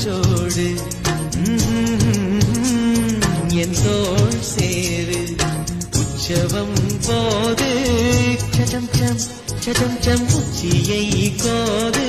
மூச்சோடு என் தோள் சேரு உற்சவம் போது சடம் சம் சடம் சம் உச்சியை கோது